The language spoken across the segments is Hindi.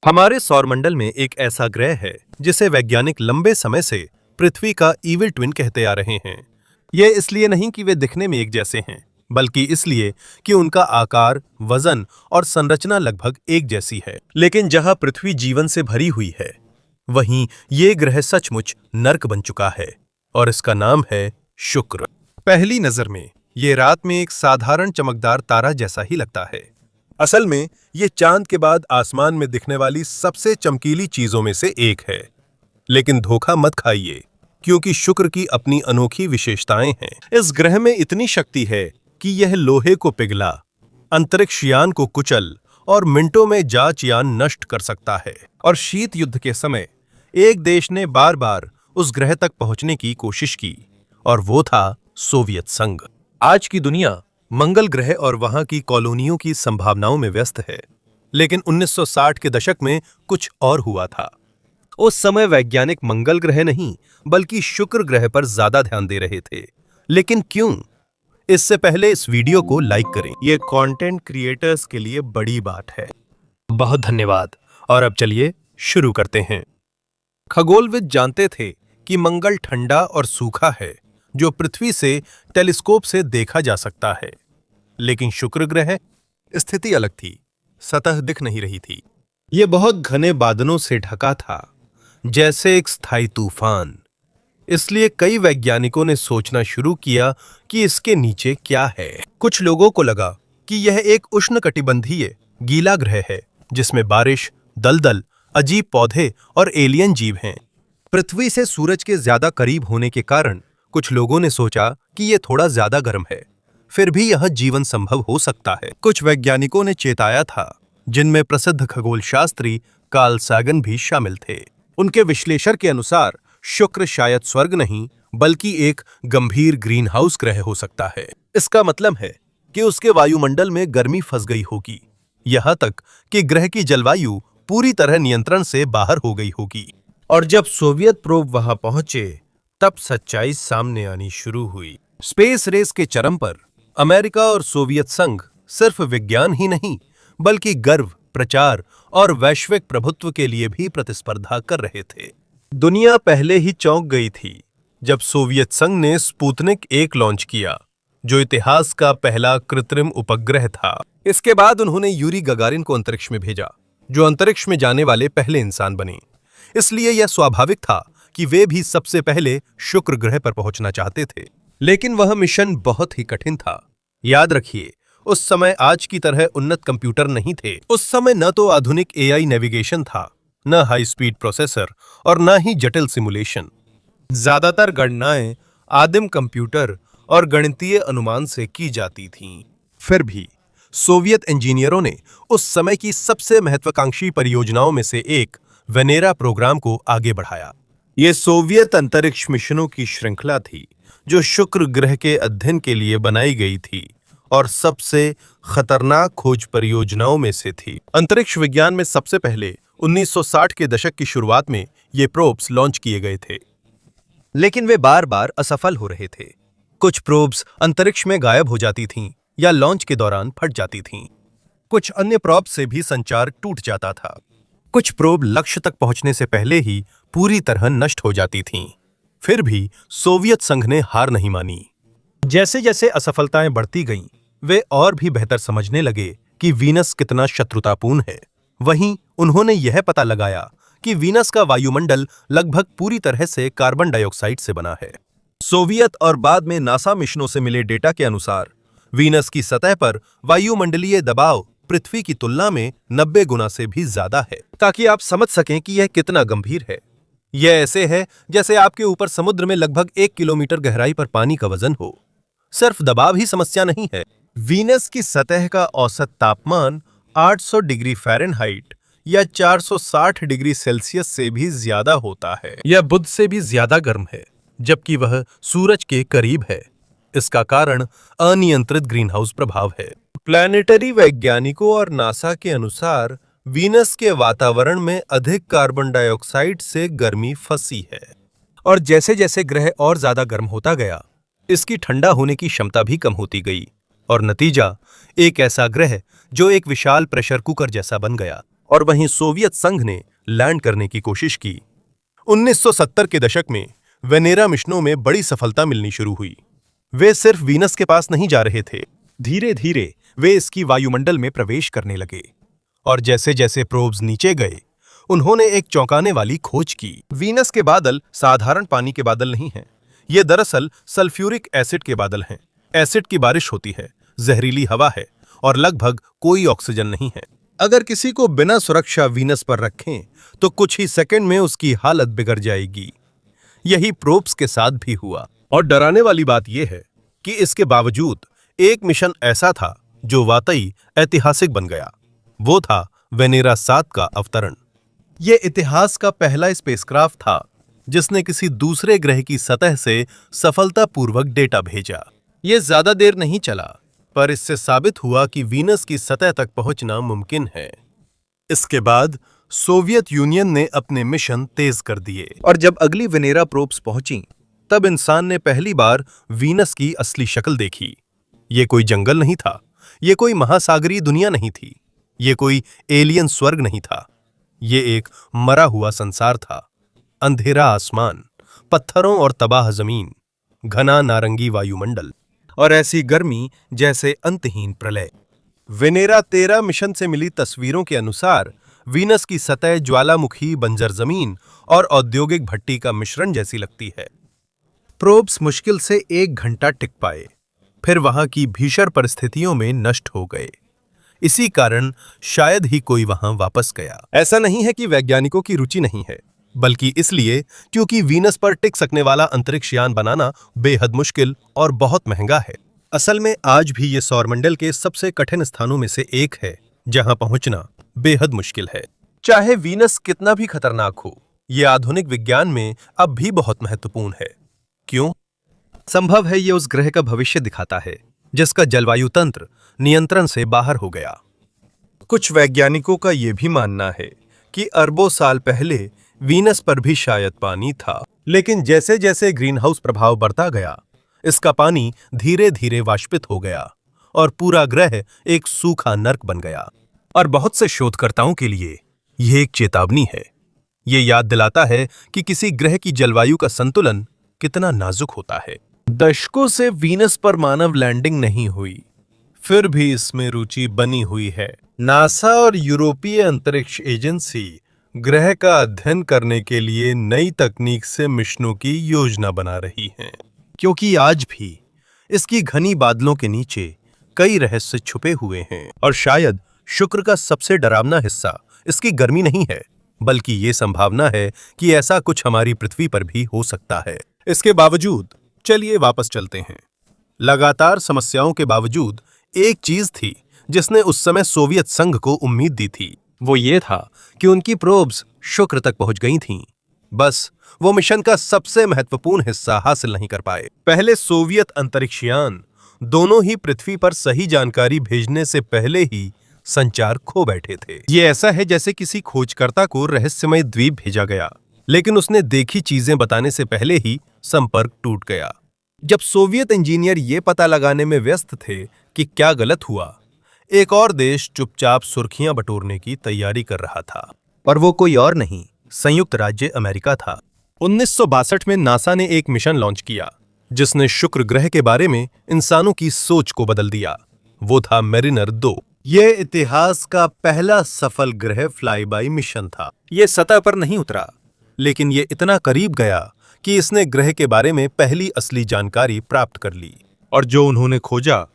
हमारे सौरमंडल में एक ऐसा ग्रह है जिसे वैज्ञानिक लंबे समय से पृथ्वी का इविल ट्विन कहते आ रहे हैं। यह इसलिए नहीं कि वे दिखने में एक जैसे हैं, बल्कि इसलिए कि उनका आकार, वजन और संरचना लगभग एक जैसी है। लेकिन जहां पृथ्वी जीवन से भरी हुई है, वहीं ये ग्रह सचमुच नर्क बन चुका है और इसका नाम है शुक्र। पहली नजर में ये रात में एक साधारण चमकदार तारा जैसा ही लगता है। असल में ये चांद के बाद आसमान में दिखने वाली सबसे चमकीली चीजों में से एक है। लेकिन धोखा मत खाइए, क्योंकि शुक्र की अपनी अनोखी विशेषताएं हैं। इस ग्रह में इतनी शक्ति है कि यह लोहे को पिघला, अंतरिक्ष यान को कुचल और मिनटों में जांच यान नष्ट कर सकता है। और शीत युद्ध के समय एक देश ने बार बार उस ग्रह तक पहुंचने की कोशिश की, और वो था सोवियत संघ। आज की दुनिया मंगल ग्रह और वहां की कॉलोनियों की संभावनाओं में व्यस्त है। लेकिन 1960 के दशक में कुछ और हुआ था। उस समय वैज्ञानिक मंगल ग्रह नहीं, बल्कि शुक्र ग्रह पर ज्यादा ध्यान दे रहे थे। लेकिन क्यों? इससे पहले इस वीडियो को लाइक करें। यह कंटेंट क्रिएटर्स के लिए बड़ी बात है। बहुत धन्यवाद। और अब चलिए शुरू करते हैं। खगोलविद जानते थे कि मंगल ठंडा और सूखा है, जो पृथ्वी से टेलीस्कोप से देखा जा सकता है। लेकिन शुक्र ग्रह स्थिति अलग थी। सतह दिख नहीं रही थी। यह बहुत घने बादलों से ढका था, जैसे एक स्थायी तूफान। इसलिए कई वैज्ञानिकों ने सोचना शुरू किया कि इसके नीचे क्या है। कुछ लोगों को लगा कि यह एक उष्णकटिबंधीय गीला ग्रह है, जिसमें बारिश, दलदल, अजीब पौधे और एलियन जीव हैं। पृथ्वी से सूरज के ज्यादा करीब होने के कारण कुछ लोगों ने सोचा कि यह थोड़ा ज्यादा गर्म है, फिर भी यह जीवन संभव हो सकता है। कुछ वैज्ञानिकों ने चेताया था, जिनमें प्रसिद्ध खगोल शास्त्री कार्ल सैगन भी शामिल थे। उनके विश्लेषण के अनुसार शुक्र शायद स्वर्ग नहीं, बल्कि एक गंभीर ग्रीन हाउस ग्रह हो सकता है। इसका मतलब है कि उसके वायुमंडल में गर्मी फंस गई होगी, यहां तक कि ग्रह की जलवायु पूरी तरह नियंत्रण से बाहर हो गई होगी। और जब सोवियत प्रोब वहां पहुंचे, तब सच्चाई सामने आनी शुरू हुई। स्पेस रेस के चरम पर अमेरिका और सोवियत संघ सिर्फ विज्ञान ही नहीं, बल्कि गर्व, प्रचार और वैश्विक प्रभुत्व के लिए भी प्रतिस्पर्धा कर रहे थे। दुनिया पहले ही चौंक गई थी जब सोवियत संघ ने स्पुतनिक 1 लॉन्च किया, जो इतिहास का पहला कृत्रिम उपग्रह था। इसके बाद उन्होंने यूरी गगारिन को अंतरिक्ष में भेजा, जो अंतरिक्ष में जाने वाले पहले इंसान बने। इसलिए यह स्वाभाविक था कि वे भी सबसे पहले शुक्र ग्रह पर पहुंचना चाहते थे। लेकिन वह मिशन बहुत ही कठिन था। याद रखिए, उस समय आज की तरह उन्नत कंप्यूटर नहीं थे। उस समय न तो आधुनिक एआई नेविगेशन था, न हाई स्पीड प्रोसेसर और न ही जटिल सिमुलेशन। ज्यादातर गणनाएं आदिम कंप्यूटर और गणितीय अनुमान से की जाती थीं। फिर भी सोवियत इंजीनियरों ने उस समय की सबसे महत्वाकांक्षी परियोजनाओं में से एक वेनेरा प्रोग्राम को आगे बढ़ाया। ये सोवियत अंतरिक्ष मिशनों की श्रृंखला थी, जो शुक्र ग्रह के अध्ययन के लिए बनाई गई थी और सबसे खतरनाक खोज परियोजनाओं में से थी। अंतरिक्ष विज्ञान में सबसे पहले 1960 के दशक की शुरुआत में ये प्रोब्स लॉन्च किए गए थे, लेकिन वे बार बार असफल हो रहे थे। कुछ प्रोब्स अंतरिक्ष में गायब हो जाती थीं या लॉन्च के दौरान फट जाती थीं। कुछ अन्य प्रोब से भी संचार टूट जाता था। कुछ प्रोब लक्ष्य तक पहुंचने से पहले ही पूरी तरह नष्ट हो जाती थीं। फिर भी सोवियत संघ ने हार नहीं मानी। जैसे जैसे असफलताएं बढ़ती गईं, वे और भी बेहतर समझने लगे कि वीनस कितना शत्रुतापूर्ण है। वहीं उन्होंने यह पता लगाया कि वीनस का वायुमंडल लगभग पूरी तरह से कार्बन डाइऑक्साइड से बना है। सोवियत और बाद में नासा मिशनों से मिले डेटा के अनुसार वीनस की सतह पर वायुमंडलीय दबाव पृथ्वी की तुलना में 90 गुना से भी ज्यादा है। ताकि आप समझ सकें कि यह कितना गंभीर है, यह ऐसे है जैसे आपके ऊपर समुद्र में लगभग 1 किलोमीटर गहराई पर पानी का वजन हो। सिर्फ दबाव ही समस्या नहीं है। वीनस की सतह का औसत तापमान 800 डिग्री फ़ारेनहाइट या 460 डिग्री सेल्सियस से भी ज्यादा होता है। यह बुध से भी ज्यादा गर्म है, जबकि वह सूरज के करीब है। इसका कारण अनियंत्रित ग्रीनहाउस प्रभाव है। प्लैनेटरी वैज्ञानिकों और नासा के अनुसार वीनस के वातावरण में अधिक कार्बन डाइऑक्साइड से गर्मी फंसी है, और जैसे जैसे ग्रह और ज्यादा गर्म होता गया, इसकी ठंडा होने की क्षमता भी कम होती गई, और नतीजा एक ऐसा ग्रह जो एक विशाल प्रेशर कुकर जैसा बन गया। और वहीं सोवियत संघ ने लैंड करने की कोशिश की। 1970 के दशक में वेनेरा मिशनों में बड़ी सफलता मिलनी शुरू हुई। वे सिर्फ वीनस के पास नहीं जा रहे थे, धीरे धीरे वे इसकी वायुमंडल में प्रवेश करने लगे। और जैसे जैसे प्रोब्स नीचे गए, उन्होंने एक चौंकाने वाली खोज की। वीनस के बादल साधारण पानी के बादल नहीं हैं। ये दरअसल सल्फ्यूरिक एसिड के बादल हैं। एसिड की बारिश होती है, जहरीली हवा है और लगभग कोई ऑक्सीजन नहीं है। अगर किसी को बिना सुरक्षा वीनस पर रखें तो कुछ ही सेकंड में उसकी हालत बिगड़ जाएगी। यही प्रोब्स के साथ भी हुआ। और डराने वाली बात यह है कि इसके बावजूद एक मिशन ऐसा था जो वाकई ऐतिहासिक बन गया। वो था वेनेरा 7 का अवतरण। यह इतिहास का पहला स्पेसक्राफ्ट था जिसने किसी दूसरे ग्रह की सतह से सफलतापूर्वक डेटा भेजा। यह ज्यादा देर नहीं चला, पर इससे साबित हुआ कि वीनस की सतह तक पहुंचना मुमकिन है। इसके बाद सोवियत यूनियन ने अपने मिशन तेज कर दिए और जब अगली वेनेरा प्रोब्स पहुंची, तब इंसान ने पहली बार वीनस की असली शक्ल देखी। ये कोई जंगल नहीं था, ये कोई महासागरीय दुनिया नहीं थी, ये कोई एलियन स्वर्ग नहीं था। ये एक मरा हुआ संसार था। अंधेरा आसमान, पत्थरों और तबाह जमीन, घना नारंगी वायुमंडल और ऐसी गर्मी जैसे अंतहीन प्रलय। वेनेरा 13 मिशन से मिली तस्वीरों के अनुसार वीनस की सतह ज्वालामुखी, बंजर जमीन और औद्योगिक भट्टी का मिश्रण जैसी लगती है। प्रोब्स मुश्किल से 1 घंटा टिक पाए, फिर वहां की भीषण परिस्थितियों में नष्ट हो गए। इसी कारण शायद ही कोई वहां वापस गया। ऐसा नहीं है कि वैज्ञानिकों की रुचि नहीं है, बल्कि इसलिए क्योंकि वीनस पर टिक सकने वाला अंतरिक्ष यान बनाना बेहद मुश्किल और बहुत महंगा है। असल में आज भी ये सौरमंडल के सबसे कठिन स्थानों में से एक है जहां पहुंचना बेहद मुश्किल है। चाहे वीनस कितना भी खतरनाक हो, ये आधुनिक विज्ञान में अब भी बहुत महत्वपूर्ण है। क्यों? संभव है ये उस ग्रह का भविष्य दिखाता है जिसका जलवायु तंत्र नियंत्रण से बाहर हो गया। कुछ वैज्ञानिकों का यह भी मानना है कि अरबों साल पहले वीनस पर भी शायद पानी था, लेकिन जैसे जैसे ग्रीन हाउस प्रभाव बढ़ता गया, इसका पानी धीरे धीरे वाष्पित हो गया और पूरा ग्रह एक सूखा नर्क बन गया। और बहुत से शोधकर्ताओं के लिए यह एक चेतावनी है। यह याद दिलाता है कि किसी ग्रह की जलवायु का संतुलन कितना नाजुक होता है। दशकों से वीनस पर मानव लैंडिंग नहीं हुई, फिर भी इसमें रुचि बनी हुई है। नासा और यूरोपीय अंतरिक्ष एजेंसी ग्रह का अध्ययन करने के लिए नई तकनीक से मिशनों की योजना बना रही हैं, क्योंकि आज भी इसकी घनी बादलों के नीचे कई रहस्य छुपे हुए हैं। और शायद शुक्र का सबसे डरावना हिस्सा इसकी गर्मी नहीं है, बल्कि ये संभावना है कि ऐसा कुछ हमारी पृथ्वी पर भी हो सकता है। इसके बावजूद चलिए वापस चलते हैं। लगातार समस्याओं के बावजूद एक चीज थी जिसने उस समय सोवियत संघ को उम्मीद दी थी। वो ये था कि उनकी प्रोब्स शुक्र तक पहुंच गई थीं। बस वो मिशन का सबसे महत्वपूर्ण हिस्सा हासिल नहीं कर पाए। पहले सोवियत अंतरिक्षयान दोनों ही पृथ्वी पर सही जानकारी भेजने से पहले ही संचार खो बैठे थे। ये ऐसा है जैसे किसी खोजकर्ता को रहस्यमय द्वीप भेजा गया, लेकिन उसने देखी चीजें बताने से पहले ही संपर्क टूट गया। जब सोवियत इंजीनियर ये पता लगाने में व्यस्त थे कि क्या गलत हुआ, एक और देश चुपचाप सुर्खियां बटोरने की तैयारी कर रहा था। और वो कोई और नहीं, संयुक्त राज्य अमेरिका था। 1962 में नासा ने एक मिशन लॉन्च किया जिसने शुक्र ग्रह के बारे में इंसानों की सोच को बदल दिया। वो था मेरिनर 2। यह इतिहास का पहला सफल ग्रह फ्लाईबाई मिशन था। यह सतह पर नहीं उतरा, लेकिन यह इतना करीब गया कि इसने ग्रह के बारे में पहली असली जानकारी प्राप्त कर ली। और जो उन्होंने खोजा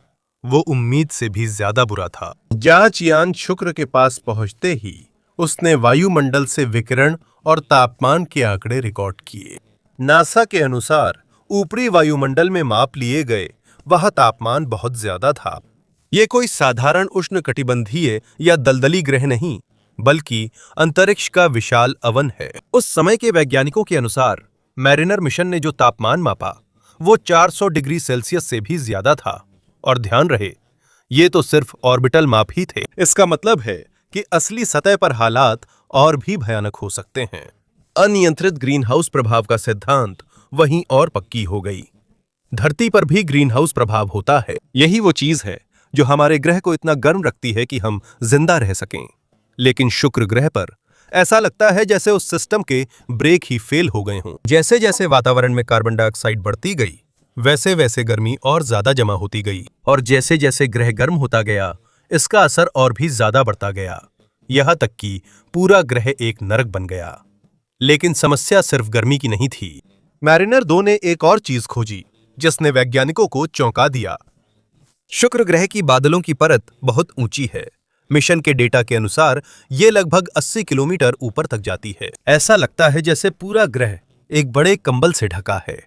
वो उम्मीद से भी ज्यादा बुरा था। जांच यान शुक्र के पास पहुंचते ही उसने वायुमंडल से विकिरण और तापमान के आंकड़े रिकॉर्ड किए। नासा के अनुसार ऊपरी वायुमंडल में माप लिए गए वहां तापमान बहुत ज्यादा था। यह कोई साधारण उष्णकटिबंधीय या दलदली ग्रह नहीं, बल्कि अंतरिक्ष का विशाल अवन है। उस समय के वैज्ञानिकों के अनुसार मैरिनर मिशन ने जो तापमान मापा वो 400 डिग्री सेल्सियस से भी ज्यादा था। और ध्यान रहे, ये तो सिर्फ ऑर्बिटल माप ही थे। इसका मतलब है कि असली सतह पर हालात और भी भयानक हो सकते हैं। अनियंत्रित ग्रीन हाउस प्रभाव का सिद्धांत वहीं और पक्की हो गई। धरती पर भी ग्रीन हाउस प्रभाव होता है। यही वो चीज है जो हमारे ग्रह को इतना गर्म रखती है कि हम जिंदा रह सकें। लेकिन शुक्र ग्रह पर ऐसा लगता है जैसे उस सिस्टम के ब्रेक ही फेल हो गए हों। जैसे जैसे वातावरण में कार्बन डाइऑक्साइड बढ़ती गई, वैसे वैसे गर्मी और ज्यादा जमा होती गई, और जैसे जैसे ग्रह गर्म होता गया, इसका असर और भी ज्यादा बढ़ता गया, यहां तक कि पूरा ग्रह एक नरक बन गया। लेकिन समस्या सिर्फ गर्मी की नहीं थी। मैरिनर 2 ने एक और चीज खोजी जिसने वैज्ञानिकों को चौंका दिया। शुक्र ग्रह की बादलों की परत बहुत ऊंची है। मिशन के डेटा के अनुसार ये लगभग 80 किलोमीटर ऊपर तक जाती है। ऐसा लगता है जैसे पूरा ग्रह एक बड़े कंबल से ढका है।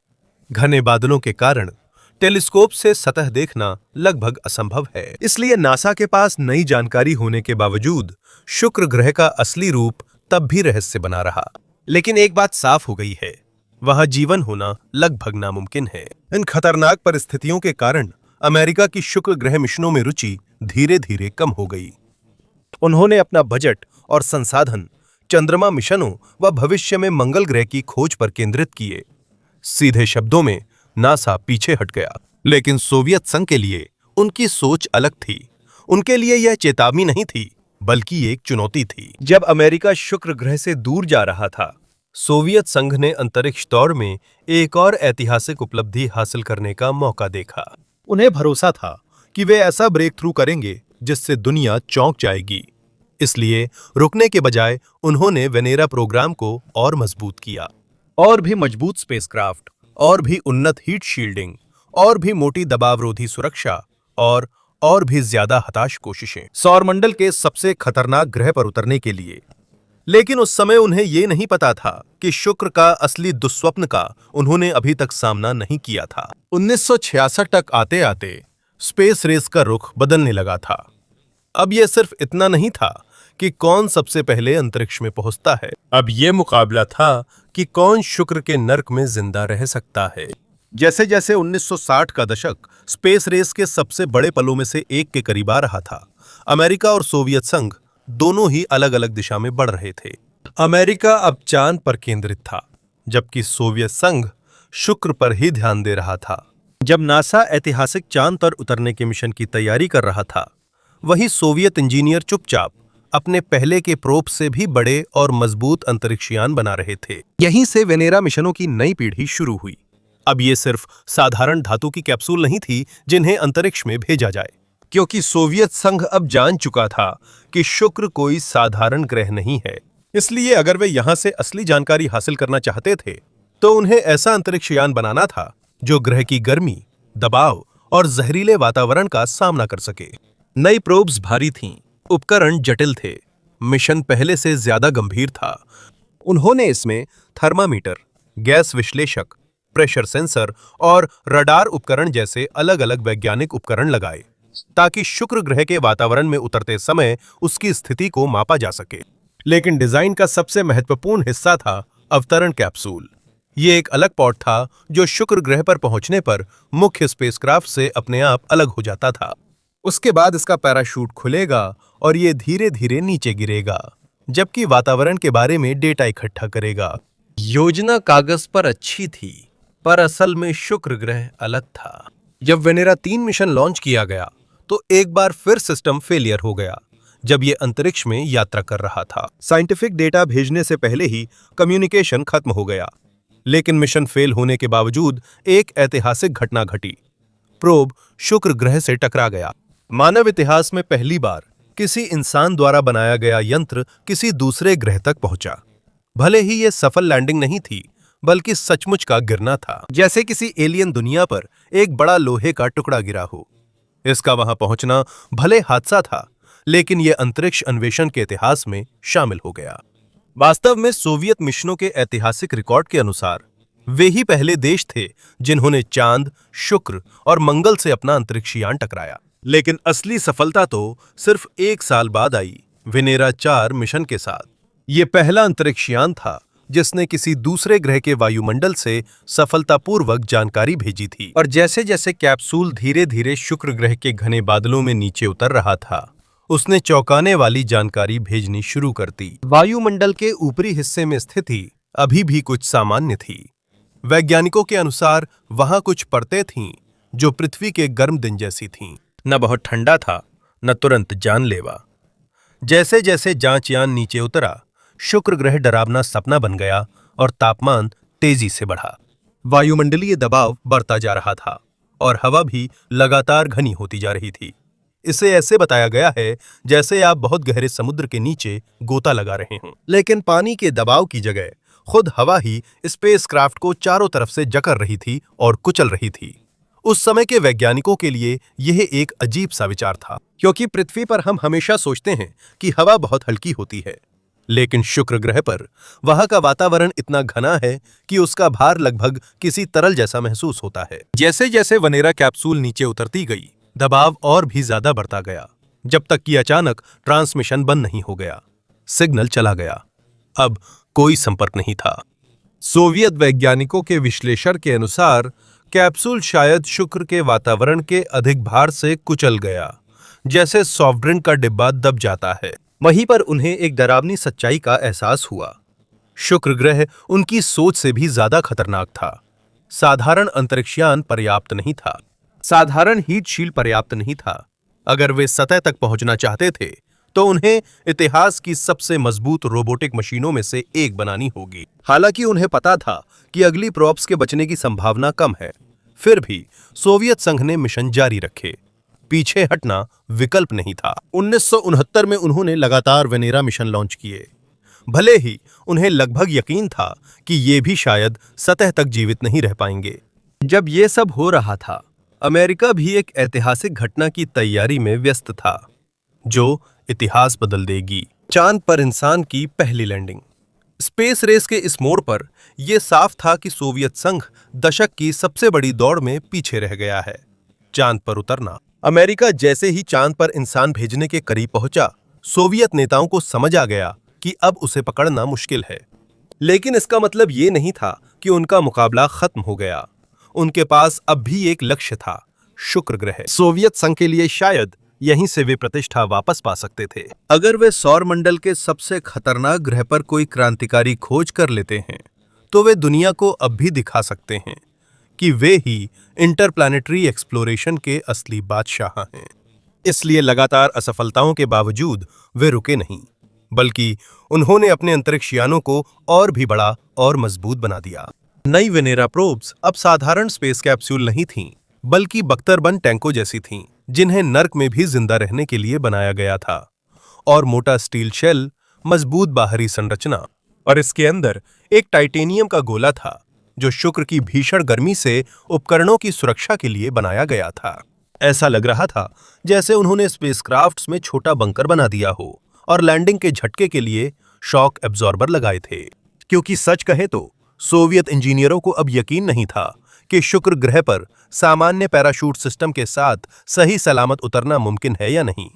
घने बादलों के कारण टेलीस्कोप से सतह देखना लगभग असंभव है। इसलिए नासा के पास नई जानकारी होने के बावजूद शुक्र ग्रह का असली रूप तब भी रहस्य बना रहा। लेकिन एक बात साफ हो गई है, वहां जीवन होना लगभग नामुमकिन है। इन खतरनाक परिस्थितियों के कारण अमेरिका की शुक्र ग्रह मिशनों में रुचि धीरे धीरे कम हो गई। उन्होंने अपना बजट और संसाधन चंद्रमा मिशनों व भविष्य में मंगल ग्रह की खोज पर केंद्रित किए। सीधे शब्दों में नासा पीछे हट गया। लेकिन सोवियत संघ के लिए उनकी सोच अलग थी। उनके लिए यह चेतावनी नहीं थी, बल्कि एक चुनौती थी। जब अमेरिका शुक्र ग्रह से दूर जा रहा था, सोवियत संघ ने अंतरिक्ष दौड़ में एक और ऐतिहासिक उपलब्धि हासिल करने का मौका देखा। उन्हें भरोसा था कि वे ऐसा ब्रेक थ्रू करेंगे जिससे दुनिया चौंक जाएगी। इसलिए रुकने के बजाय उन्होंने वेनेरा प्रोग्राम को और मजबूत किया। और भी मजबूत स्पेसक्राफ्ट, और भी उन्नत हीट शील्डिंग, और भी मोटी दबावरोधी सुरक्षा, और भी ज्यादा हताश कोशिशें सौरमंडल के सबसे खतरनाक ग्रह पर उतरने के लिए। लेकिन उस समय उन्हें यह नहीं पता था कि शुक्र का असली दुस्वप्न का उन्होंने अभी तक सामना नहीं किया था। 1966 तक आते आते स्पेस रेस का रुख बदलने लगा था। अब यह सिर्फ इतना नहीं था कि कौन सबसे पहले अंतरिक्ष में पहुंचता है। अब यह मुकाबला था कि कौन शुक्र के नर्क में जिंदा रह सकता है। जैसे जैसे 1960 का दशक स्पेस रेस के सबसे बड़े पलों में से एक के करीब आ रहा था, अमेरिका और सोवियत संघ दोनों ही अलग अलग दिशा में बढ़ रहे थे। अमेरिका अब चांद पर केंद्रित था, जबकि सोवियत संघ शुक्र पर ही ध्यान दे रहा था। जब नासा ऐतिहासिक चांद पर उतरने के मिशन की तैयारी कर रहा था, वहीं सोवियत इंजीनियर चुपचाप अपने पहले के प्रोब से भी बड़े और मजबूत अंतरिक्षयान बना रहे थे। यहीं से वेनेरा मिशनों की नई पीढ़ी शुरू हुई। अब ये सिर्फ साधारण धातु की कैप्सूल नहीं थी जिन्हें अंतरिक्ष में भेजा जाए, क्योंकि सोवियत संघ अब जान चुका था कि शुक्र कोई साधारण ग्रह नहीं है। इसलिए अगर वे यहां से असली जानकारी हासिल करना चाहते थे, तो उन्हें ऐसा अंतरिक्षयान बनाना था जो ग्रह की गर्मी, दबाव और जहरीले वातावरण का सामना कर सके। नई प्रोब्स भारी थीं, उपकरण जटिल थे, मिशन पहले से ज्यादा गंभीर था। उन्होंने इसमें थर्मामीटर, गैस विश्लेषक, प्रेशर सेंसर और रडार उपकरण जैसे अलग अलग वैज्ञानिक उपकरण लगाए, ताकि शुक्र ग्रह के वातावरण में उतरते समय उसकी स्थिति को मापा जा सके। लेकिन डिजाइन का सबसे महत्वपूर्ण हिस्सा था अवतरण कैप्सूल। ये एक अलग पॉड था जो शुक्र ग्रह पर पहुंचने पर मुख्य स्पेसक्राफ्ट से अपने आप अलग हो जाता था। उसके बाद इसका पैराशूट खुलेगा और ये धीरे धीरे नीचे गिरेगा, जबकि वातावरण के बारे में डेटा इकट्ठा करेगा। योजना कागज पर अच्छी थी, पर असल में शुक्र ग्रह अलग था। जब वेनेरा 3 मिशन लॉन्च किया गया, तो एक बार फिर सिस्टम फेलियर हो गया। जब ये अंतरिक्ष में यात्रा कर रहा था, साइंटिफिक डेटा भेजने से पहले ही कम्युनिकेशन खत्म हो गया। लेकिन मिशन फेल होने के बावजूद एक ऐतिहासिक घटना घटी। प्रोब शुक्र ग्रह से टकरा गया। मानव इतिहास में पहली बार किसी इंसान द्वारा बनाया गया यंत्र किसी दूसरे ग्रह तक पहुंचा। भले ही यह सफल लैंडिंग नहीं थी, बल्कि सचमुच का गिरना था, जैसे किसी एलियन दुनिया पर एक बड़ा लोहे का टुकड़ा गिरा हो। इसका वहां पहुंचना भले हादसा था, लेकिन यह अंतरिक्ष अन्वेषण के इतिहास में शामिल हो गया। वास्तव में सोवियत मिशनों के ऐतिहासिक रिकॉर्ड के अनुसार वे ही पहले देश थे जिन्होंने चांद, शुक्र और मंगल से अपना अंतरिक्षयान टकराया। लेकिन असली सफलता तो सिर्फ 1 साल बाद आई, वेनेरा 4 मिशन के साथ। ये पहला अंतरिक्षयान था जिसने किसी दूसरे ग्रह के वायुमंडल से सफलतापूर्वक जानकारी भेजी थी। और जैसे जैसे कैप्सूल धीरे धीरे शुक्र ग्रह के घने बादलों में नीचे उतर रहा था, उसने चौंकाने वाली जानकारी भेजनी शुरू कर दी। वायुमंडल के ऊपरी हिस्से में स्थिति अभी भी कुछ सामान्य थी। वैज्ञानिकों के अनुसार वहां कुछ परतें थीं जो पृथ्वी के गर्म दिन जैसी थीं। न बहुत ठंडा था, न तुरंत जानलेवा। जैसे जैसे जांचयान नीचे उतरा, शुक्र ग्रह डरावना सपना बन गया और तापमान तेजी से बढ़ा। वायुमंडलीय दबाव बढ़ता जा रहा था और हवा भी लगातार घनी होती जा रही थी। इसे ऐसे बताया गया है जैसे आप बहुत गहरे समुद्र के नीचे गोता लगा रहे हों, लेकिन पानी के दबाव की जगह खुद हवा ही स्पेसक्राफ्ट को चारों तरफ से जकड़ रही थी और कुचल रही थी। उस समय के वैज्ञानिकों के लिए यह एक अजीब सा विचार था, क्योंकि पृथ्वी पर हम हमेशा सोचते हैं कि हवा बहुत हल्की होती है, लेकिन शुक्र ग्रह पर वहां का वातावरण इतना घना है कि उसका भार लगभग किसी तरल जैसा महसूस होता है। जैसे जैसे वनेरा कैप्सूल नीचे उतरती गई, दबाव और भी ज्यादा बढ़ता गया, जब तक कि अचानक ट्रांसमिशन बंद नहीं हो गया। सिग्नल चला गया। अब कोई संपर्क नहीं था। सोवियत वैज्ञानिकों के विश्लेषण के अनुसार कैप्सूल शायद शुक्र के वातावरण के अधिक भार से कुचल गया, जैसे सॉफ्ट ड्रिंक का डिब्बा दब जाता है। वहीं पर उन्हें एक डरावनी सच्चाई का एहसास हुआ। शुक्र ग्रह उनकी सोच से भी ज्यादा खतरनाक था। साधारण अंतरिक्षयान पर्याप्त नहीं था, साधारण हीट शील्ड पर्याप्त नहीं था। अगर वे सतह तक पहुंचना चाहते थे तो उन्हें इतिहास की सबसे मजबूत रोबोटिक मशीनों में से एक बनानी होगी। हालांकि उन्हें पता था कि अगली प्रॉप्स के बचने की संभावना कम है, फिर भी सोवियत संघ ने मिशन जारी रखे। पीछे हटना विकल्प नहीं था। 1969 में उन्होंने लगातार वेनेरा मिशन लॉन्च किए। भले ही उन्हें लगभग यकीन था कि ये भी शायद सतह तक जीवित नहीं रह पाएंगे। जब ये सब हो रहा था, अमेरिका भी एक ऐतिहासिक घटना की तैयारी में व्यस्त था, जो इतिहास बदल देगी। चांद पर इंसान की पहली लैंडिंग। स्पेस रेस के इस मोड़ पर यह साफ था कि सोवियत संघ दशक की सबसे बड़ी दौड़ में पीछे रह गया है। चांद पर उतरना। अमेरिका जैसे ही चांद पर इंसान भेजने के करीब पहुंचा, सोवियत नेताओं को समझ आ गया कि अब उसे पकड़ना मुश्किल है। लेकिन इसका मतलब ये नहीं था कि उनका मुकाबला खत्म हो गया। उनके पास अब भी एक लक्ष्य था, शुक्र ग्रह। सोवियत संघ के लिए शायद यहीं से वे प्रतिष्ठा वापस पा सकते थे। अगर वे सौर मंडल के सबसे खतरनाक ग्रह पर कोई क्रांतिकारी खोज कर लेते हैं, तो वे दुनिया को अब भी दिखा सकते हैं कि वे ही इंटरप्लैनेटरी एक्सप्लोरेशन के असली बादशाह हैं। इसलिए लगातार असफलताओं के बावजूद वे रुके नहीं, बल्कि उन्होंने अपने अंतरिक्ष यानों को और भी बड़ा और मजबूत बना दिया। नई वेनेरा प्रोब्स अब साधारण स्पेस कैप्सूल नहीं थीं, बल्कि बख्तरबंद टैंकों जैसी थीं, जिन्हें नर्क में भी जिंदा रहने के लिए बनाया गया था। और मोटा स्टील शेल, मजबूत बाहरी संरचना, और इसके अंदर एक टाइटेनियम का गोला था, जो शुक्र की भीषण गर्मी से उपकरणों की सुरक्षा के लिए बनाया गया था। ऐसा लग रहा था जैसे उन्होंने स्पेसक्राफ्ट्स में छोटा बंकर बना दिया हो और लैंडिंग के झटके के लिए शॉक एब्जॉर्बर लगाए थे। क्योंकि सच कहे तो सोवियत इंजीनियरों को अब यकीन नहीं था कि शुक्र ग्रह पर सामान्य पैराशूट सिस्टम के साथ सही सलामत उतरना मुमकिन है या नहीं,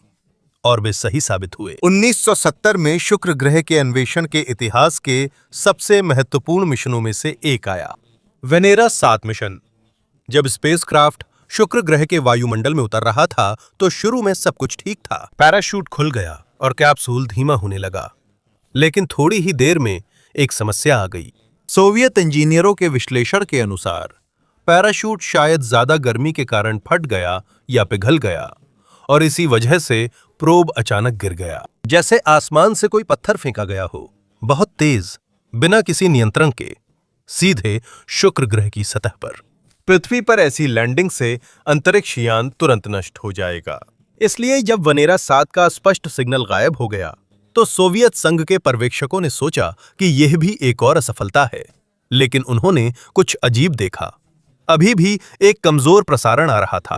और वे सही साबित हुए। 1970 में शुक्र ग्रह के अन्वेषण के इतिहास के सबसे महत्वपूर्ण मिशनों में से एक आया, वेनेरा 7 मिशन। जब स्पेसक्राफ्ट शुक्र ग्रह के वायुमंडल में उतर रहा था तो शुरू में सब कुछ ठीक था। पैराशूट खुल गया और कैप्सूल धीमा होने लगा, लेकिन थोड़ी ही देर में एक समस्या आ गई। सोवियत इंजीनियरों के विश्लेषण के अनुसार पैराशूट शायद ज्यादा गर्मी के कारण फट गया या पिघल गया, और इसी वजह से प्रोब अचानक गिर गया, जैसे आसमान से कोई पत्थर फेंका गया हो, बहुत तेज, बिना किसी नियंत्रण के, सीधे शुक्र ग्रह की सतह पर। पृथ्वी पर ऐसी लैंडिंग से अंतरिक्ष यान तुरंत नष्ट हो जाएगा। इसलिए जब वेनेरा 7 का स्पष्ट सिग्नल गायब हो गया, तो सोवियत संघ के पर्यवेक्षकों ने सोचा कि यह भी एक और असफलता है। लेकिन उन्होंने कुछ अजीब देखा। अभी भी एक कमजोर प्रसारण आ रहा था,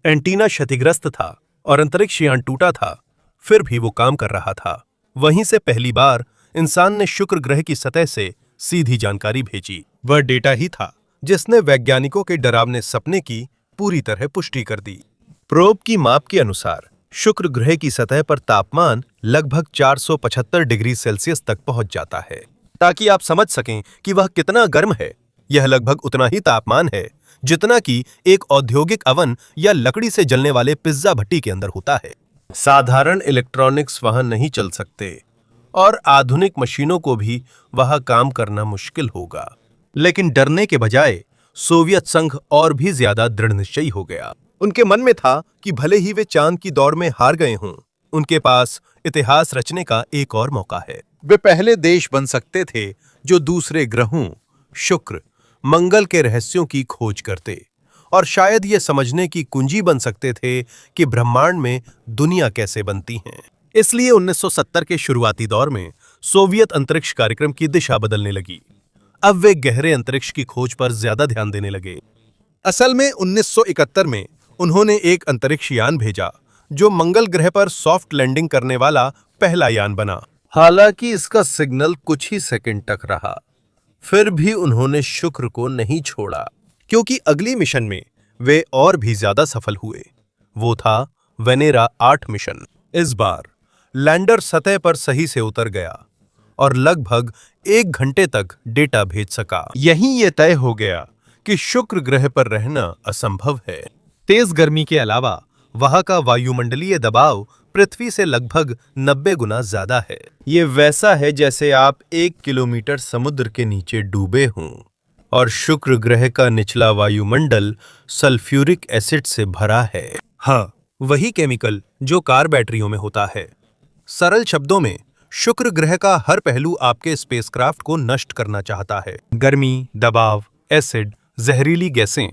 एंटीना क्षतिग्रस्त था और अंतरिक्ष यान टूटा था, फिर भी वो काम कर रहा था। वहीं से पहली बार इंसान ने शुक्र ग्रह की सतह से सीधी जानकारी भेजी। वह डेटा ही था जिसने वैज्ञानिकों के डरावने सपने की पूरी तरह पुष्टि कर दी। प्रोब की माप के अनुसार शुक्र ग्रह की सतह पर तापमान लगभग 475 डिग्री सेल्सियस तक पहुंच जाता है। ताकि आप समझ सकें कि वह कितना गर्म है, यह लगभग उतना ही तापमान है जितना कि एक औद्योगिक अवन या लकड़ी से जलने वाले पिज्जा भट्टी के अंदर होता है। साधारण इलेक्ट्रॉनिक्स वहां नहीं चल सकते और आधुनिक मशीनों को भी वहां काम करना मुश्किल होगा। लेकिन डरने के बजाय सोवियत संघ और भी ज्यादा दृढ़ निश्चयी हो गया। उनके मन में था कि भले ही वे चांद की दौड़ में हार गए हों, उनके पास इतिहास रचने का एक और मौका है। वे पहले देश बन सकते थे जो दूसरे ग्रहों, शुक्र, मंगल के रहस्यों की खोज करते, और शायद ये समझने की कुंजी बन सकते थे कि ब्रह्मांड में दुनिया कैसे बनती है। इसलिए 1970 के शुरुआती दौर में सोवियत अंतरिक्ष कार्यक्रम की दिशा बदलने लगी। अब वे गहरे अंतरिक्ष की खोज पर ज्यादा ध्यान देने लगे। असल में 1971 में उन्होंने एक अंतरिक्ष यान भेजा जो मंगल ग्रह पर सॉफ्ट लैंडिंग करने वाला पहला यान बना। हालांकि इसका सिग्नल कुछ ही सेकंड तक रहा, फिर भी उन्होंने शुक्र को नहीं छोड़ा, क्योंकि अगली मिशन में वे और भी ज्यादा सफल हुए। वो था वेनेरा 8 मिशन। इस बार लैंडर सतह पर सही से उतर गया और लगभग 1 घंटे तक डेटा भेज सका। यहीं ये तय हो गया कि शुक्र ग्रह पर रहना असंभव है। तेज गर्मी के अलावा वहां का वायुमंडलीय दबाव पृथ्वी से लगभग 90 गुना ज्यादा है। ये वैसा है जैसे आप 1 किलोमीटर समुद्र के नीचे डूबे हों। और शुक्र ग्रह का निचला वायुमंडल सल्फ्यूरिक एसिड से भरा है। हाँ, वही केमिकल जो कार बैटरियों में होता है। सरल शब्दों में, शुक्र ग्रह का हर पहलू आपके स्पेसक्राफ्ट को नष्ट करना चाहता है। गर्मी, दबाव, एसिड, जहरीली गैसें।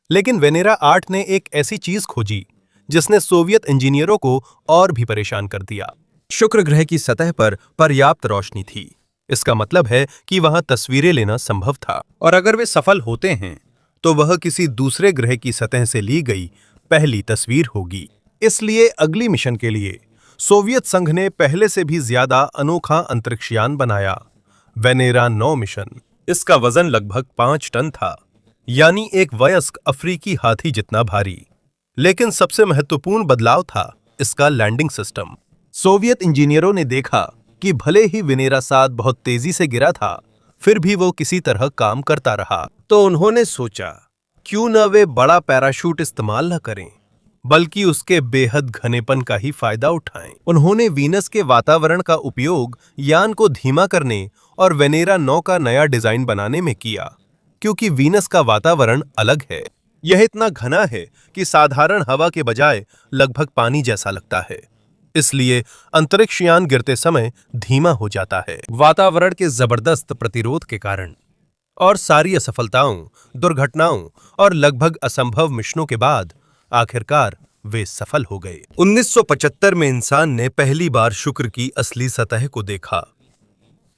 लेकिन वेनेरा 8 ने एक ऐसी चीज खोजी जिसने सोवियत इंजीनियरों को और भी परेशान कर दिया। शुक्र ग्रह की सतह पर पर्याप्त रोशनी थी। इसका मतलब है कि वहां तस्वीरें लेना संभव था, और अगर वे सफल होते हैं तो वह किसी दूसरे ग्रह की सतह से ली गई पहली तस्वीर होगी। इसलिए अगली मिशन के लिए सोवियत संघ ने पहले से भी ज्यादा अनोखा अंतरिक्षयान बनाया, वेनेरा 9 मिशन। इसका वजन लगभग 5 टन था, यानी एक वयस्क अफ्रीकी हाथी जितना भारी। लेकिन सबसे महत्वपूर्ण बदलाव था इसका लैंडिंग सिस्टम। सोवियत इंजीनियरों ने देखा कि भले ही वेनेरा 7 बहुत तेजी से गिरा था, फिर भी वो किसी तरह काम करता रहा। तो उन्होंने सोचा, क्यों न वे बड़ा पैराशूट इस्तेमाल न करें, बल्कि उसके बेहद घनेपन का ही फायदा उठाएं। उन्होंने वीनस के वातावरण का उपयोग यान को धीमा करने और वेनेरा 9 का नया डिजाइन बनाने में किया, क्योंकि वीनस का वातावरण अलग है। यह इतना घना है कि साधारण हवा के बजाय लगभग पानी जैसा लगता है। इसलिए अंतरिक्ष यान गिरते समय धीमा हो जाता है, वातावरण के जबरदस्त प्रतिरोध के कारण। और सारी असफलताओं, दुर्घटनाओं और लगभग असंभव मिशनों के बाद आखिरकार वे सफल हो गए। 1975 में इंसान ने पहली बार शुक्र की असली सतह को देखा।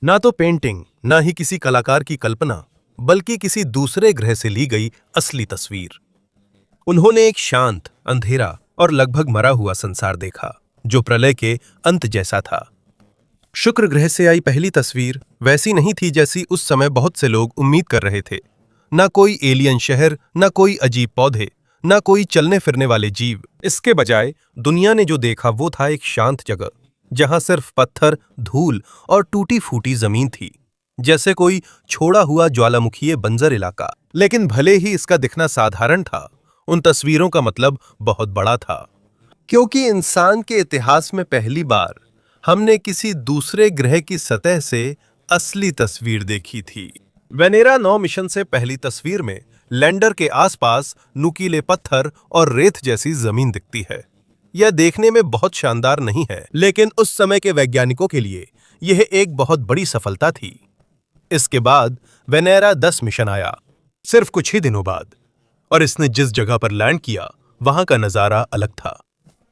ना तो पेंटिंग, ना ही किसी कलाकार की कल्पना, बल्कि किसी दूसरे ग्रह से ली गई असली तस्वीर। उन्होंने एक शांत, अंधेरा और लगभग मरा हुआ संसार देखा, जो प्रलय के अंत जैसा था। शुक्र ग्रह से आई पहली तस्वीर वैसी नहीं थी जैसी उस समय बहुत से लोग उम्मीद कर रहे थे। ना कोई एलियन शहर, ना कोई अजीब पौधे, ना कोई चलने फिरने वाले जीव। इसके बजाय दुनिया ने जो देखा वो था एक शांत जगह, जहां सिर्फ पत्थर, धूल और टूटी फूटी जमीन थी, जैसे कोई छोड़ा हुआ ज्वालामुखीय बंजर इलाका। लेकिन भले ही इसका दिखना साधारण था, उन तस्वीरों का मतलब बहुत बड़ा था, क्योंकि इंसान के इतिहास में पहली बार हमने किसी दूसरे ग्रह की सतह से असली तस्वीर देखी थी। वेनेरा 9 मिशन से पहली तस्वीर में लैंडर के आसपास नुकीले पत्थर और रेत जैसी जमीन दिखती है। यह देखने में बहुत शानदार नहीं है, लेकिन उस समय के वैज्ञानिकों के लिए यह एक बहुत बड़ी सफलता थी। इसके बाद वेनेरा 10 मिशन आया, सिर्फ कुछ ही दिनों बाद, और इसने जिस जगह पर लैंड किया वहां का नजारा अलग था।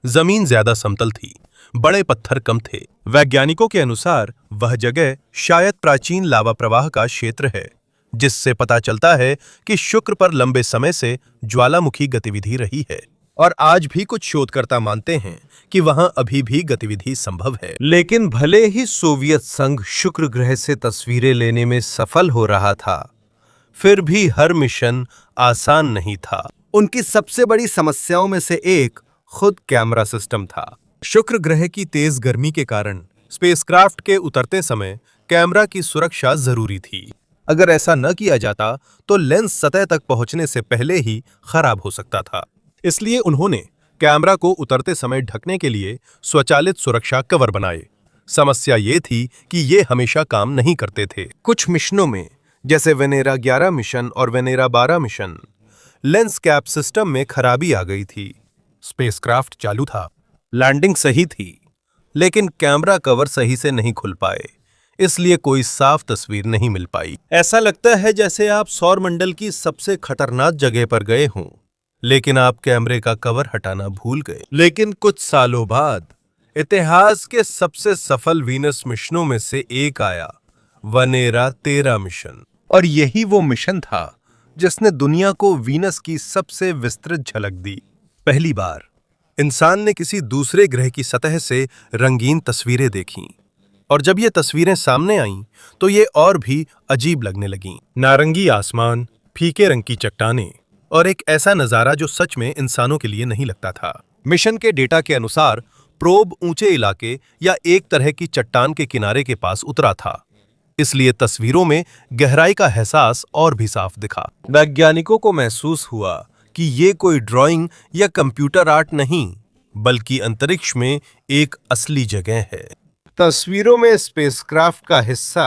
जमीन ज्यादा समतल थी, बड़े पत्थर कम थे। वैज्ञानिकों के अनुसार वह जगह शायद प्राचीन लावा प्रवाह का क्षेत्र है, जिससे पता चलता है कि शुक्र पर लंबे समय से ज्वालामुखी गतिविधि रही है। और आज भी कुछ शोधकर्ता मानते हैं कि वहां अभी भी गतिविधि संभव है। लेकिन भले ही सोवियत संघ शुक्र ग्रह से तस्वीरें लेने में सफल हो रहा था, फिर भी हर मिशन आसान नहीं था। उनकी सबसे बड़ी समस्याओं में से एक खुद कैमरा सिस्टम था। शुक्र ग्रह की तेज गर्मी के कारण स्पेसक्राफ्ट के उतरते समय कैमरा की सुरक्षा जरूरी थी। अगर ऐसा न किया जाता तो लेंस सतह तक पहुंचने से पहले ही खराब हो सकता था। इसलिए उन्होंने कैमरा को उतरते समय ढकने के लिए स्वचालित सुरक्षा कवर बनाए। समस्या ये थी कि ये हमेशा काम नहीं करते थे। कुछ मिशनों में, जैसे वेनेरा 11 मिशन और Venera 12 mission, lens cap system में खराबी आ गई थी। स्पेसक्राफ्ट चालू था, लैंडिंग सही थी, लेकिन कैमरा कवर सही से नहीं खुल पाए, इसलिए कोई साफ तस्वीर नहीं मिल पाई। ऐसा लगता है जैसे आप सौरमंडल की सबसे खतरनाक जगह पर गए हों, लेकिन आप कैमरे का कवर हटाना भूल गए। लेकिन कुछ सालों बाद इतिहास के सबसे सफल वीनस मिशनों में से एक आया, वेनेरा 13 मिशन। और यही वो मिशन था जिसने दुनिया को वीनस की सबसे विस्तृत झलक दी। पहली बार इंसान ने किसी दूसरे ग्रह की सतह से रंगीन तस्वीरें देखीं, और जब ये तस्वीरें सामने आईं तो ये और भी अजीब लगने लगीं। नारंगी आसमान, फीके रंग की चट्टानें और एक ऐसा नजारा जो सच में इंसानों के लिए नहीं लगता था। मिशन के डेटा के अनुसार प्रोब ऊंचे इलाके या एक तरह की चट्टान के किनारे के पास उतरा था, इसलिए तस्वीरों में गहराई का एहसास और भी साफ दिखा। वैज्ञानिकों को महसूस हुआ कि ये कोई ड्राइंग या कंप्यूटर आर्ट नहीं, बल्कि अंतरिक्ष में एक असली जगह है। तस्वीरों में स्पेसक्राफ्ट का हिस्सा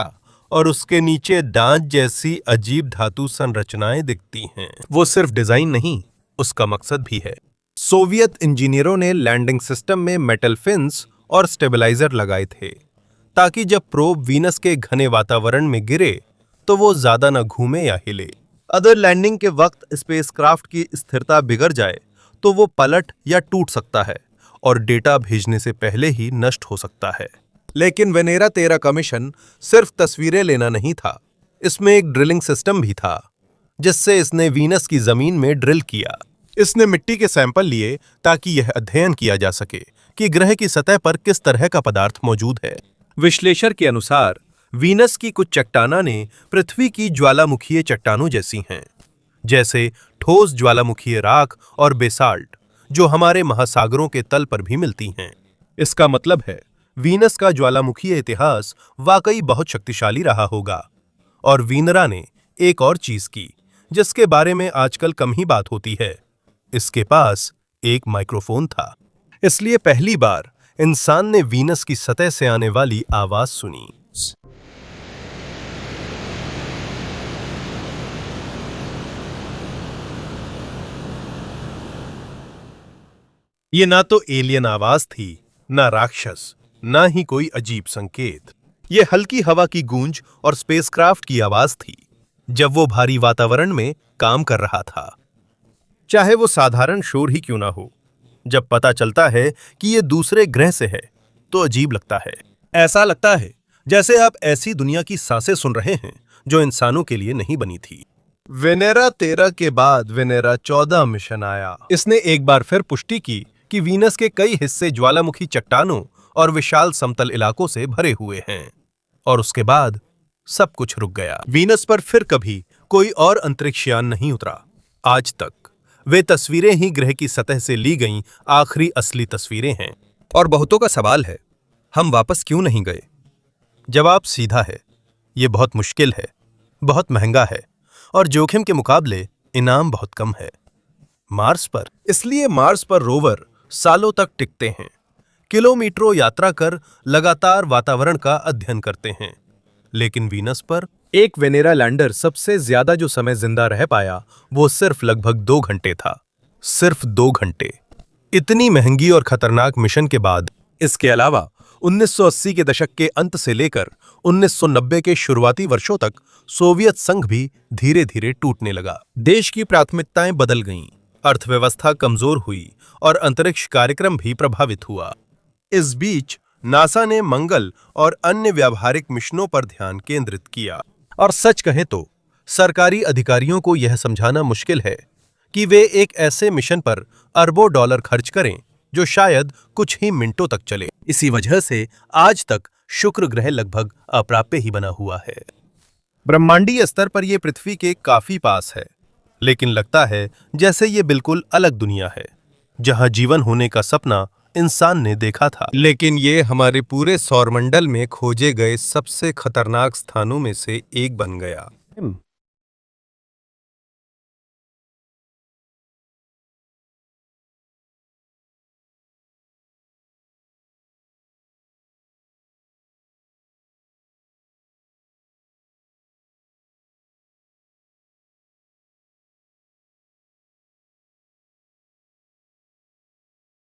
और उसके नीचे दांत जैसी अजीब धातु संरचनाएं दिखती हैं। वो सिर्फ डिजाइन नहीं, उसका मकसद भी है। सोवियत इंजीनियरों ने लैंडिंग सिस्टम में मेटल फिन्स और स्टेबलाइजर लगाए थे, ताकि जब प्रोब वीनस के घने वातावरण में गिरे तो वो ज्यादा न घूमे या हिले। अगर लैंडिंग के वक्त स्पेसक्राफ्ट की स्थिरता बिगड़ जाए तो वो पलट या टूट सकता है और डेटा भेजने से पहले ही नष्ट हो सकता है। लेकिन वेनेरा 13 का मिशन सिर्फ तस्वीरें लेना नहीं था, इसमें एक ड्रिलिंग सिस्टम भी था, जिससे इसने वीनस की जमीन में ड्रिल किया। इसने मिट्टी के सैंपल लिए ताकि यह अध्ययन किया जा सके कि ग्रह की सतह पर किस तरह का पदार्थ मौजूद है। विश्लेषण के अनुसार वीनस की कुछ चट्टानें पृथ्वी की ज्वालामुखीय चट्टानों जैसी हैं, जैसे ठोस ज्वालामुखीय राख और बेसाल्ट, जो हमारे महासागरों के तल पर भी मिलती हैं। इसका मतलब है वीनस का ज्वालामुखीय इतिहास वाकई बहुत शक्तिशाली रहा होगा। और वीनरा ने एक और चीज की जिसके बारे में आजकल कम ही बात होती है, इसके पास एक माइक्रोफोन था। इसलिए पहली बार इंसान ने वीनस की सतह से आने वाली आवाज सुनी। ये ना तो एलियन आवाज थी, ना राक्षस, ना ही कोई अजीब संकेत। ये हल्की हवा की गूंज और स्पेसक्राफ्ट की आवाज थी जब वो भारी वातावरण में काम कर रहा था। चाहे वो साधारण शोर ही क्यों ना हो, जब पता चलता है कि ये दूसरे ग्रह से है तो अजीब लगता है। ऐसा लगता है जैसे आप ऐसी दुनिया की सांसें सुन रहे हैं जो इंसानों के लिए नहीं बनी थी। वेनेरा 13 के बाद वेनेरा 14 मिशन आया। इसने एक बार फिर पुष्टि की कि वीनस के कई हिस्से ज्वालामुखी चट्टानों और विशाल समतल इलाकों से भरे हुए हैं, और उसके बाद सब कुछ रुक गया। वीनस पर फिर कभी कोई और अंतरिक्षयान नहीं उतरा। आज तक वे तस्वीरें ही ग्रह की सतह से ली गईं आखिरी असली तस्वीरें हैं। और बहुतों का सवाल है, हम वापस क्यों नहीं गए? जवाब सीधा है, ये बहुत मुश्किल है, बहुत महंगा है, और जोखिम के मुकाबले इनाम बहुत कम है। मार्स पर इसलिए मार्स पर रोवर सालों तक टिकते हैं, किलोमीटरों यात्रा कर लगातार वातावरण का अध्ययन करते हैं। लेकिन वीनस पर एक वेनेरा लैंडर सबसे ज्यादा जो समय जिंदा रह पाया वो सिर्फ लगभग 2 घंटे था। सिर्फ 2 घंटे। इतनी महंगी और खतरनाक मिशन के बाद इसके अलावा 1980 के दशक के अंत से लेकर 1990 के शुरुआती वर्षों तक सोवियत संघ भी धीरे धीरे टूटने लगा। देश की प्राथमिकताएं बदल गईं, अर्थव्यवस्था कमजोर हुई और अंतरिक्ष कार्यक्रम भी प्रभावित हुआ। इस बीच नासा ने मंगल और अन्य व्यावहारिक मिशनों पर ध्यान केंद्रित किया। और सच कहें तो सरकारी अधिकारियों को यह समझाना मुश्किल है कि वे एक ऐसे मिशन पर अरबों डॉलर खर्च करें जो शायद कुछ ही मिनटों तक चले। इसी वजह से आज तक शुक्र ग्रह लगभग अप्राप्य ही बना हुआ है। ब्रह्मांडीय स्तर पर यह पृथ्वी के काफी पास है, लेकिन लगता है जैसे ये बिल्कुल अलग दुनिया है जहां जीवन होने का सपना इंसान ने देखा था। लेकिन ये हमारे पूरे सौरमंडल में खोजे गए सबसे खतरनाक स्थानों में से एक बन गया।